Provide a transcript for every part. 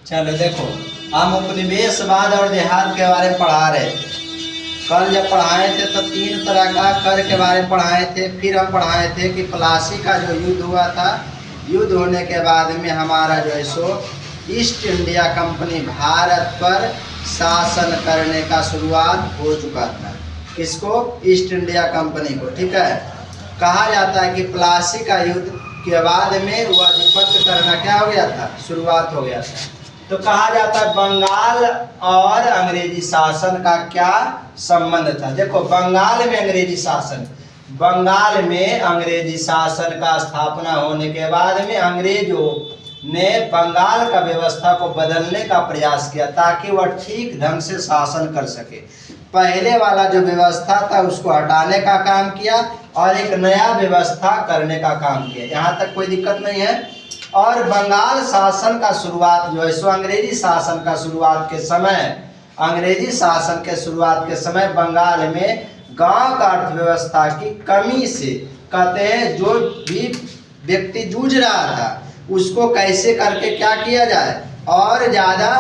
चलो देखो, हम उपनिवेशवाद और देहात के बारे में पढ़ा रहे थे। कल जब पढ़ाए थे तो 3 तरह का कर के बारे में पढ़ाए थे। फिर हम पढ़ाए थे कि प्लासी का जो युद्ध हुआ था, युद्ध होने के बाद में हमारा जो है सो ईस्ट इंडिया कंपनी भारत पर शासन करने का शुरुआत हो चुका था। किसको? ईस्ट इंडिया कंपनी को। ठीक है, कहा जाता है कि प्लासी का युद्ध के बाद में वह अधिपत्य करना क्या हो गया था, शुरुआत हो गया था। तो कहा जाता है बंगाल और अंग्रेजी शासन का क्या संबंध था। देखो, बंगाल में अंग्रेजी शासन, बंगाल में अंग्रेजी शासन का स्थापना होने के बाद में अंग्रेजों ने बंगाल का व्यवस्था को बदलने का प्रयास किया ताकि वह ठीक ढंग से शासन कर सके। पहले वाला जो व्यवस्था था उसको हटाने का काम किया और एक नया व्यवस्था करने का काम किया। यहाँ तक कोई दिक्कत नहीं है। और बंगाल शासन का शुरुआत जो है सो अंग्रेजी शासन का शुरुआत के समय, अंग्रेजी शासन के शुरुआत के समय बंगाल में गांव का अर्थव्यवस्था की कमी से, कहते हैं जो भी व्यक्ति जूझ रहा था उसको कैसे करके क्या किया जाए और ज़्यादा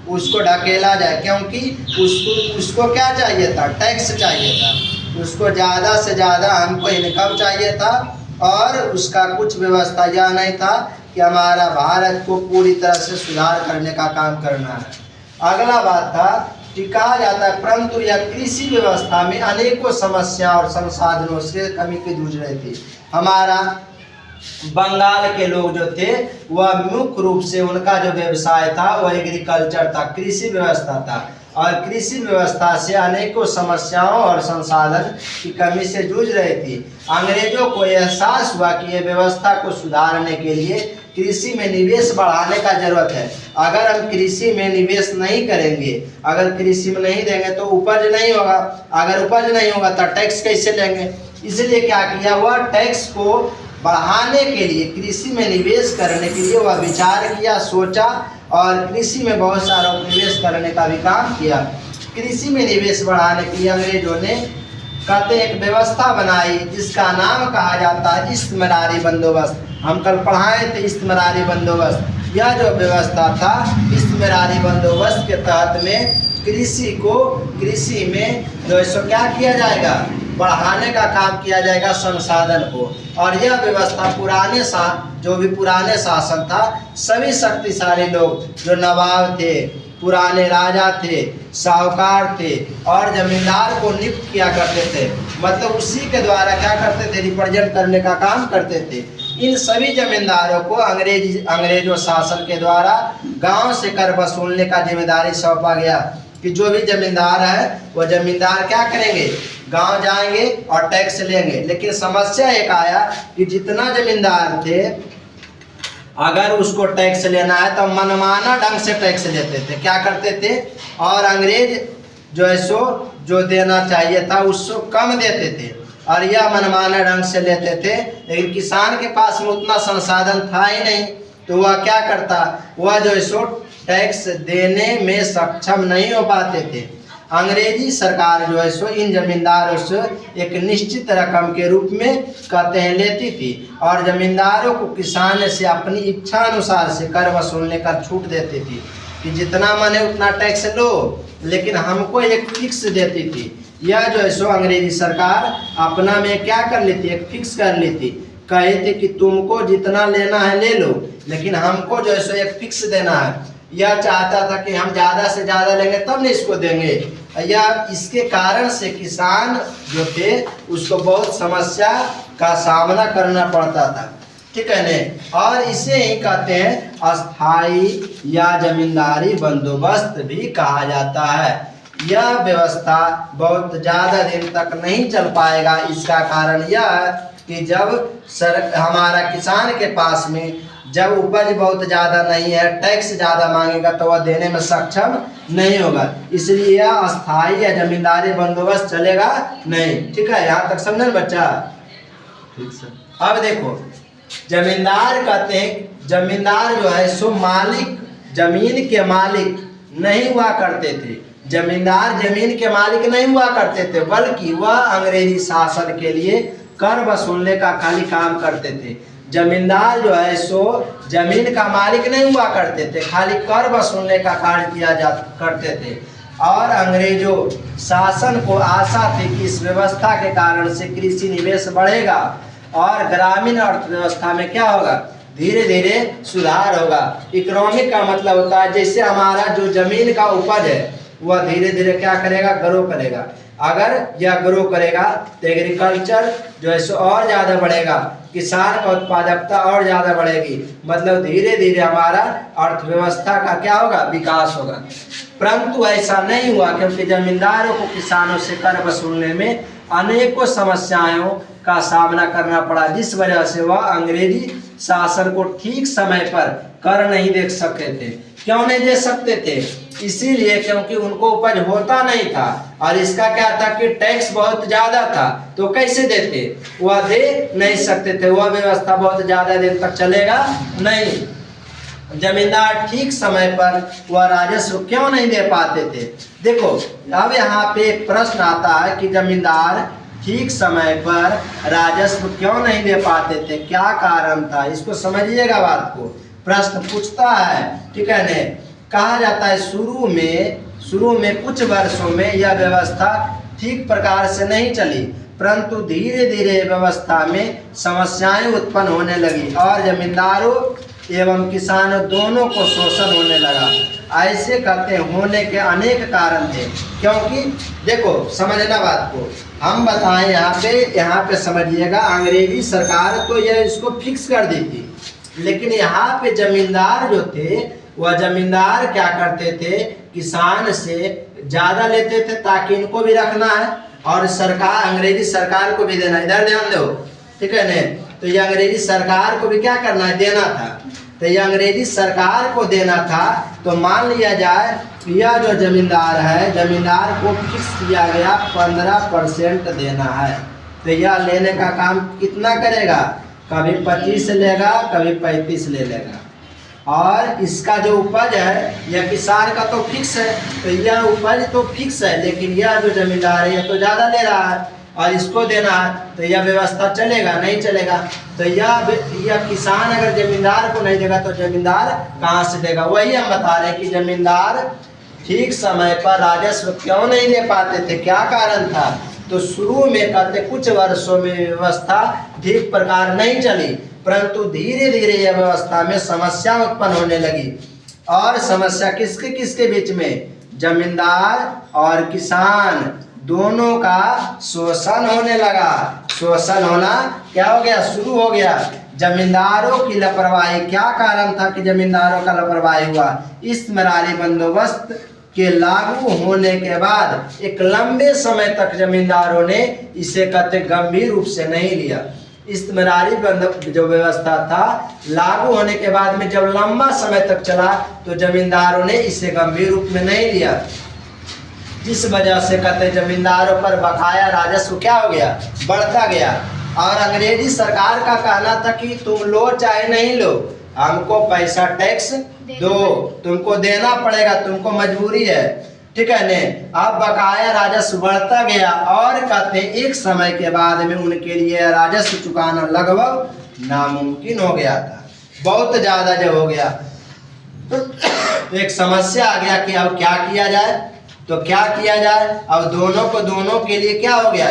उसको ढकेला जाए, क्योंकि उसको क्या चाहिए था, टैक्स चाहिए था। उसको ज़्यादा से ज़्यादा हमको इनकम चाहिए था और उसका कुछ व्यवस्था यह नहीं था कि हमारा भारत को पूरी तरह से सुधार करने का काम करना है। अगला बात था कि कहा जाता है परंतु यह कृषि व्यवस्था में अनेकों समस्या और संसाधनों से कमी की जूझ रही थी। हमारा बंगाल के लोग जो थे वह मुख्य रूप से उनका जो व्यवसाय था वह एग्रीकल्चर था, कृषि व्यवस्था था। और कृषि व्यवस्था से अनेकों समस्याओं और संसाधन की कमी से जूझ रही थी। अंग्रेजों को एहसास हुआ कि यह व्यवस्था को सुधारने के लिए कृषि में निवेश बढ़ाने का जरूरत है। अगर हम कृषि में निवेश नहीं करेंगे, अगर कृषि में नहीं देंगे तो उपज नहीं होगा, अगर उपज नहीं होगा तो टैक्स कैसे लेंगे। इसलिए क्या किया, वह टैक्स को बढ़ाने के लिए, कृषि में निवेश करने के लिए वह विचार किया, सोचा और कृषि में बहुत सारा निवेश करने का भी काम किया। कृषि में निवेश बढ़ाने के लिए अंग्रेजों ने कहते एक व्यवस्था बनाई जिसका नाम कहा जाता है इस्तिमरारी बंदोबस्त। हम कल पढ़ाए थे इस्तिमरारी बंदोबस्त। यह जो व्यवस्था था इस्तिमरारी बंदोबस्त के तहत में कृषि में जो सो क्या किया जाएगा, बढ़ाने का काम किया जाएगा संसाधन को। और यह व्यवस्था जो भी पुराने शासन था, सभी शक्तिशाली लोग जो नवाब थे, पुराने राजा थे, साहूकार थे और जमींदार को नियुक्त किया करते थे, मतलब उसी के द्वारा क्या करते थे, रिप्रेजेंट करने का काम करते थे। इन सभी जमींदारों को अंग्रेजों शासन के द्वारा गांव से कर वसूलने का जिम्मेदारी सौंपा गया कि जो भी जमींदार है वो जमींदार क्या करेंगे, गांव जाएंगे और टैक्स लेंगे। लेकिन समस्या एक आया कि जितना जमींदार थे अगर उसको टैक्स लेना है तो मनमाना ढंग से टैक्स लेते थे, क्या करते थे, और अंग्रेज जो है सो जो देना चाहिए था उससे कम देते थे और यह मनमाना ढंग से लेते थे। लेकिन किसान के पास में उतना संसाधन था ही नहीं, तो वह क्या करता, वह जो है सो टैक्स देने में सक्षम नहीं हो पाते थे। अंग्रेजी सरकार जो है सो इन जमींदारों से एक निश्चित रकम के रूप में कहते हैं लेती थी और जमींदारों को किसान से अपनी इच्छा अनुसार से कर वसूलने का छूट देती थी कि जितना मन है उतना टैक्स लो, लेकिन हमको एक फिक्स देती थी। यह जो है सो अंग्रेजी सरकार अपना में क्या कर लेती, एक फिक्स कर लेती, कहे थे कि तुमको जितना लेना है ले लो, लेकिन हमको जो है सो एक फिक्स देना है। यह चाहता था कि हम ज़्यादा से ज़्यादा लेंगे तब नहीं इसको देंगे। या इसके कारण से किसान जो थे उसको बहुत समस्या का सामना करना पड़ता था, ठीक है न। और इसे ही कहते हैं अस्थाई या जमींदारी बंदोबस्त भी कहा जाता है। यह व्यवस्था बहुत ज़्यादा दिन तक नहीं चल पाएगा। इसका कारण यह है कि जब हमारा किसान के पास में जब उपज बहुत ज़्यादा नहीं है, टैक्स ज़्यादा मांगेगा तो वह देने में सक्षम नहीं होगा। इसलिए यह अस्थाई या जमींदारी बंदोबस्त चलेगा नहीं, ठीक है। यहाँ तक समझे बच्चा, ठीक सर। अब देखो, जमींदार कहते हैं, जमींदार जो है सो मालिक, जमीन के मालिक नहीं हुआ करते थे। जमींदार जमीन के मालिक नहीं हुआ करते थे, बल्कि वह अंग्रेजी शासन के लिए कर वसूलने का खाली काम करते थे। जमींदार जो है सो जमीन का मालिक नहीं हुआ करते थे, खाली कर वसूलने का कार्य किया जा करते थे। और अंग्रेजों शासन को आशा थी कि इस व्यवस्था के कारण से कृषि निवेश बढ़ेगा और ग्रामीण अर्थव्यवस्था में क्या होगा, धीरे धीरे सुधार होगा। इकोनॉमिक का मतलब होता है जैसे हमारा जो जमीन का उपज है वह धीरे धीरे क्या करेगा, ग्रो करेगा। अगर यह ग्रो करेगा तो एग्रीकल्चर जो है सो और ज़्यादा बढ़ेगा, किसान का उत्पादकता और ज़्यादा बढ़ेगी, मतलब धीरे धीरे हमारा अर्थव्यवस्था का क्या होगा, विकास होगा। परंतु ऐसा नहीं हुआ, क्योंकि जमींदारों को किसानों से कर वसूलने में अनेकों समस्याओं का सामना करना पड़ा, जिस वजह से वह अंग्रेजी शासन को ठीक समय पर कर नहीं दे सकते थे। क्यों नहीं दे सकते थे? इसीलिए क्योंकि उनको उपज होता नहीं था और इसका क्या था कि टैक्स बहुत ज्यादा था। तो कैसे देते? वह दे नहीं सकते थे, वह व्यवस्था बहुत ज्यादा दिन तक चलेगा नहीं। जमींदार ठीक समय पर वह राजस्व क्यों नहीं दे पाते थे? देखो अब यहाँ पे एक प्रश्न आता है कि जमींदार ठीक समय पर राजस्व क्यों नहीं दे पाते थे, क्या कारण था? इसको समझिएगा बात को, प्रश्न पूछता है, ठीक है ने। कहा जाता है शुरू में कुछ वर्षों में यह व्यवस्था ठीक प्रकार से नहीं चली, परंतु धीरे धीरे व्यवस्था में समस्याएं उत्पन्न होने लगी और जमींदारों एवं किसानों दोनों को शोषण होने लगा। ऐसे करते होने के अनेक कारण थे, क्योंकि देखो समझना बात को, हम बताएं यहाँ पे समझिएगा। अंग्रेजी सरकार तो यह इसको फिक्स कर दी थी, लेकिन यहाँ पे जमींदार जो थे वह जमींदार क्या करते थे, किसान से ज़्यादा लेते थे ताकि इनको भी रखना है और सरकार अंग्रेजी सरकार को भी देना। इधर ध्यान दो, ठीक है ने। तो ये अंग्रेजी सरकार को भी क्या करना है, देना था। तो ये अंग्रेजी सरकार को देना था। तो मान लिया जाए यह जो जमींदार है, जमींदार को फिक्स किया गया 15% देना है। तो यह लेने का काम कितना करेगा, कभी 25 लेगा, कभी 35 ले लेगा। और इसका जो उपज है यह किसान का तो फिक्स है, तो यह उपज तो फिक्स है, लेकिन यह जो जमींदार है यह तो ज़्यादा ले रहा है और इसको देना है, तो यह व्यवस्था चलेगा नहीं चलेगा। तो यह किसान अगर जमींदार को नहीं देगा तो जमींदार कहाँ से देगा? वही हम बता रहे हैं कि जमींदार ठीक समय पर राजस्व क्यों नहीं दे पाते थे, क्या कारण था? तो शुरू में कहते कुछ वर्षों में व्यवस्था ठीक प्रकार नहीं चली, परंतु धीरे धीरे यह व्यवस्था में समस्या उत्पन्न होने लगी। और समस्या किसके किसके बीच में? जमींदार और किसान दोनों का शोषण होने लगा। शोषण होना क्या हो गया, शुरू हो गया। जमींदारों की लापरवाही, क्या कारण था कि जमींदारों का लापरवाही हुआ? इस्तेमारी बंदोबस्त के लागू होने के बाद एक लंबे समय तक जमींदारों ने इसे कहते गंभीर रूप से नहीं लिया। इस्तेमारी बंदोबस्त जो व्यवस्था था लागू होने के बाद में जब लंबा समय तक चला तो जमींदारों ने इसे गंभीर रूप में नहीं लिया, जिस वजह से कहते जमींदारों पर बकाया राजस्व क्या हो गया, बढ़ता गया। और अंग्रेजी सरकार का कहना था कि तुम लो चाहे नहीं लो, हमको पैसा टैक्स दो, तुमको देना पड़ेगा, तुमको मजबूरी है, ठीक है ने। अब बकाया राजस्व बढ़ता गया और कहते हैं एक समय के बाद में उनके लिए राजस्व चुकाना लगभग नामुमकिन हो गया था। बहुत ज़्यादा जब हो गया तो एक समस्या आ गया कि अब क्या किया जाए। तो क्या किया जाए, अब दोनों के लिए क्या हो गया,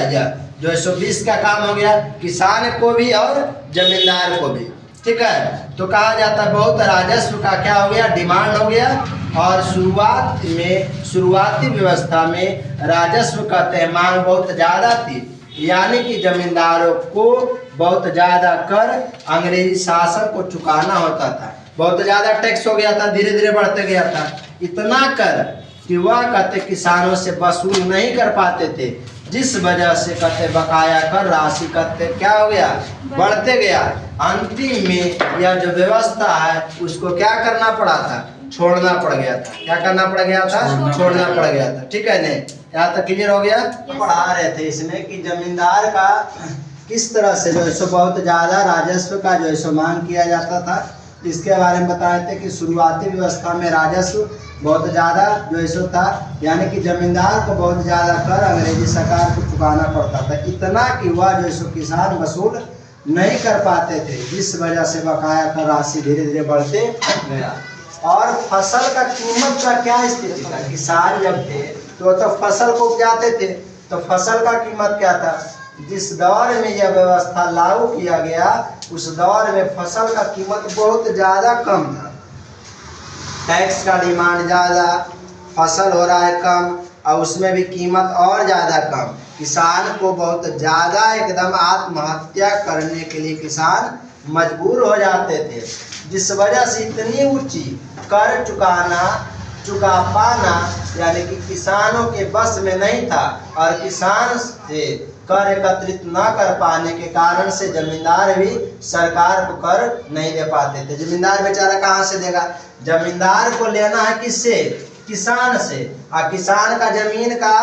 जो 120 का काम हो गया, किसान को भी और जमींदार को भी, ठीक है। तो कहा जाता है बहुत राजस्व का क्या हो गया, डिमांड हो गया। और शुरुआती व्यवस्था में राजस्व कहते हैं मांग बहुत ज़्यादा थी, यानी कि जमींदारों को बहुत ज़्यादा कर अंग्रेजी शासन को चुकाना होता था। बहुत ज़्यादा टैक्स हो गया था, धीरे धीरे बढ़ते गया था, इतना कर कि वह कहते किसानों से वसूल नहीं कर पाते थे, जिस वजह से कहते बकाया कर राशि कहते क्या हो गया, बढ़ते गया। अंतिम में यह जो व्यवस्था है उसको क्या करना पड़ा था, छोड़ना पड़ गया था। क्या करना पड़ गया था, छोड़ना पड़ गया था, ठीक है ने। यहाँ तक क्लियर हो गया। पढ़ा रहे थे इसमें कि जमींदार का किस तरह से जो है सो बहुत ज़्यादा राजस्व का जो है सो मांग किया जाता था, इसके बारे में बताए थे कि शुरुआती व्यवस्था में राजस्व बहुत ज़्यादा जो है सो था, यानी कि जमींदार को बहुत ज़्यादा कर अंग्रेजी सरकार को चुकाना पड़ता था, इतना कि वह जो है सो किसान वसूल नहीं कर पाते थे, जिस वजह से बकाया का राशि धीरे धीरे बढ़ते गया। और फसल का कीमत का क्या स्थिति था? किसान जब थे तो फसल को उपजाते थे, तो फसल का कीमत क्या था? जिस दौर में यह व्यवस्था लागू किया गया उस दौर में फसल का कीमत बहुत ज़्यादा कम था। टैक्स का डिमांड ज़्यादा, फसल हो रहा है कम और उसमें भी कीमत और ज़्यादा कम। किसान को बहुत ज़्यादा एकदम आत्महत्या करने के लिए किसान मजबूर हो जाते थे, जिस वजह से इतनी ऊंची कर चुका पाना यानी कि किसानों के बस में नहीं था। और किसान से कर एकत्रित न कर पाने के कारण से जमींदार भी सरकार को कर नहीं दे पाते थे। जमींदार बेचारा कहाँ से देगा? जमींदार को लेना है किससे? किसान से। और किसान का जमीन का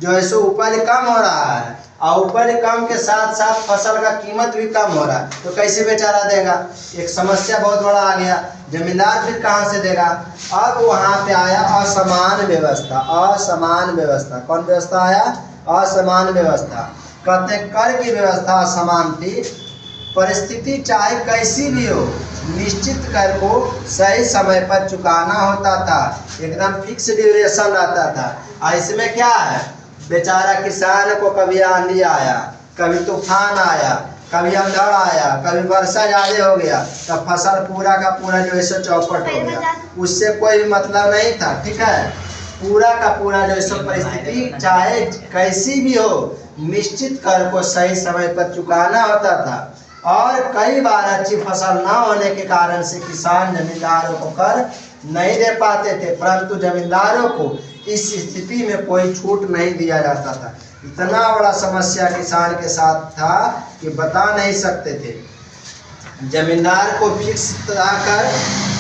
जो है सो उपज कम हो रहा है और उपज कम के साथ साथ फसल का कीमत भी कम हो रहा है, तो कैसे बेचारा देगा? एक समस्या बहुत बड़ा आ गया। जमींदार फिर कहाँ से देगा? अब वहाँ पे आया असमान व्यवस्था। असमान व्यवस्था कौन व्यवस्था आया? असमान व्यवस्था। कहते कर की व्यवस्था असमान थी। परिस्थिति चाहे कैसी भी हो, निश्चित कर को सही समय पर चुकाना होता था, एकदम फिक्स ड्यूरेशन रहता था। और इसमें क्या है, बेचारा किसान को कभी आंधी आया, कभी तूफान आया, कभी अंधड़ आया, कभी वर्षा ज़्यादा हो गया, तब फसल पूरा का पूरा जो है सो चौपट हो गया। उससे कोई भी मतलब नहीं था, ठीक है। पूरा का पूरा जो है परिस्थिति चाहे कैसी भी हो, निश्चित कर को सही समय पर चुकाना होता था। और कई बार अच्छी फसल ना होने के कारण से किसान जमींदारों को कर नहीं दे पाते थे, परंतु जमींदारों को इस स्थिति में कोई छूट नहीं दिया जाता था। इतना बड़ा समस्या किसान के साथ था कि बता नहीं सकते थे। जमींदार को फिक्स कर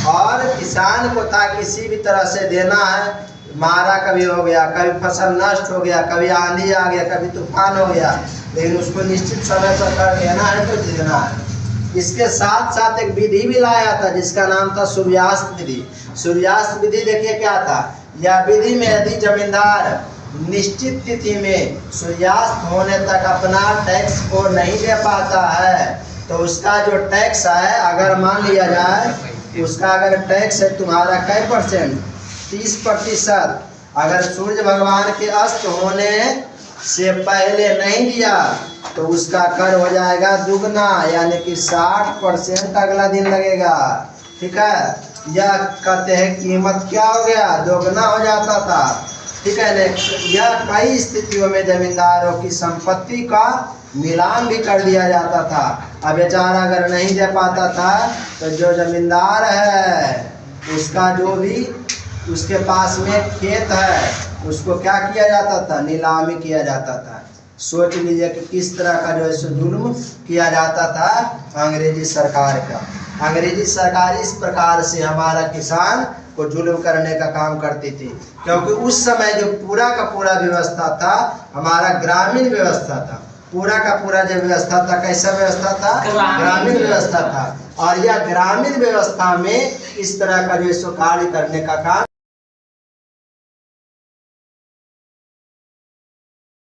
और किसान को था किसी भी तरह से देना है। मारा कभी हो गया, कभी फसल नष्ट हो गया, कभी आंधी आ गया, कभी तूफान हो गया, लेकिन उसको निश्चित समय पर कर देना है तो देना है। इसके साथ साथ एक विधि भी लाया था जिसका नाम था सूर्यास्त विधि। सूर्यास्त विधि देखिए क्या था? यह विधि में यदि जमींदार निश्चित तिथि में सूर्यास्त होने तक अपना टैक्स को नहीं दे पाता है तो उसका जो टैक्स है, अगर मान लिया जाए उसका अगर टैक्स है तुम्हारा कै %? 30%। अगर सूर्य भगवान के अस्त होने से पहले नहीं दिया तो उसका कर हो जाएगा दुगना, यानी कि 60% अगला दिन लगेगा, ठीक है। यह कहते हैं कीमत क्या हो गया? दोगुना हो जाता था, ठीक है। यह कई स्थितियों में जमींदारों की संपत्ति का नीलाम भी कर दिया जाता था। अब बेचारा अगर नहीं दे पाता था तो जो जमींदार है उसका जो भी उसके पास में खेत है उसको क्या किया जाता था? नीलामी किया जाता था। सोच लीजिए कि किस तरह का जो है सो जुल्म किया जाता था अंग्रेजी सरकार का। अंग्रेजी सरकार इस प्रकार से हमारा किसान को जुल्म करने का काम करती थी, क्योंकि उस समय जो पूरा का पूरा व्यवस्था था हमारा ग्रामीण व्यवस्था था। पूरा का पूरा जो व्यवस्था था कैसा व्यवस्था था? ग्रामीण व्यवस्था था। और यह ग्रामीण व्यवस्था में इस तरह का जो कार्य करने का काम